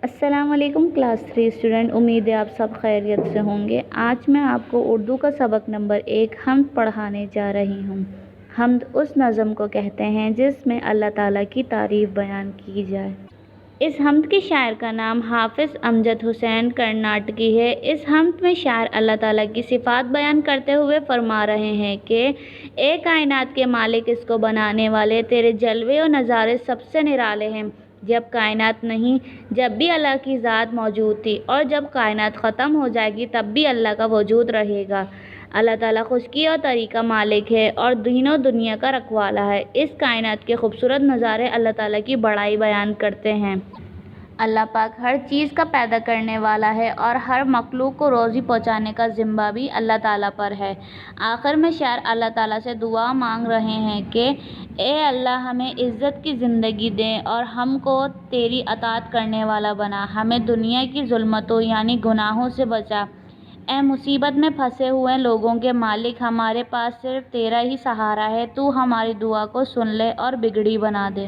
السلام علیکم class 3 student, امید ہے آپ سب خیریت سے ہوں گے۔ آج میں آپ کو اردو کا سبق نمبر 1 حمد پڑھانے جا رہی ہوں۔ حمد اس نظم کو کہتے ہیں جس میں اللہ تعالیٰ کی تعریف بیان کی جائے۔ اس حمد کے شاعر کا نام حافظ امجد حسین کرناٹکی ہے۔ اس حمد میں شاعر اللہ تعالیٰ کی صفات بیان کرتے ہوئے فرما رہے ہیں کہ اے کائنات کے مالک، اس کو بنانے والے، تیرے جلوے و نظارے سب سے نرالے ہیں۔ جب کائنات نہیں، جب بھی اللہ کی ذات موجود تھی، اور جب کائنات ختم ہو جائے گی تب بھی اللہ کا وجود رہے گا۔ اللہ تعالیٰ خشکی اور تری کا مالک ہے اور دین و دنیا کا رکھوالا ہے۔ اس کائنات کے خوبصورت نظارے اللہ تعالیٰ کی بڑائی بیان کرتے ہیں۔ اللہ پاک ہر چیز کا پیدا کرنے والا ہے اور ہر مخلوق کو روزی پہنچانے کا ذمہ بھی اللہ تعالیٰ پر ہے۔ آخر میں شاعر اللہ تعالیٰ سے دعا مانگ رہے ہیں کہ اے اللہ، ہمیں عزت کی زندگی دے اور ہم کو تیری اطاعت کرنے والا بنا۔ ہمیں دنیا کی ظلمتوں یعنی گناہوں سے بچا۔ اے مصیبت میں پھنسے ہوئے لوگوں کے مالک، ہمارے پاس صرف تیرا ہی سہارا ہے۔ تو ہماری دعا کو سن لے اور بگڑی بنا دے۔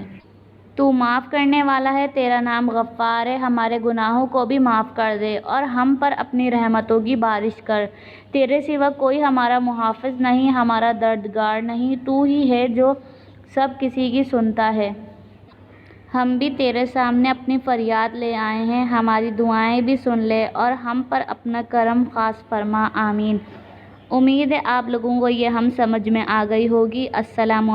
تو معاف کرنے والا ہے، تیرا نام غفار ہے۔ ہمارے گناہوں کو بھی معاف کر دے اور ہم پر اپنی رحمتوں کی بارش کر۔ تیرے سوا کوئی ہمارا محافظ نہیں، ہمارا مددگار نہیں۔ تو ہی ہے جو سب کسی کی سنتا ہے۔ ہم بھی تیرے سامنے اپنی فریاد لے آئے ہیں، ہماری دعائیں بھی سن لے اور ہم پر اپنا کرم خاص فرما۔ آمین۔ امید ہے آپ لوگوں کو یہ حمد سمجھ میں آ گئی ہوگی۔ السلام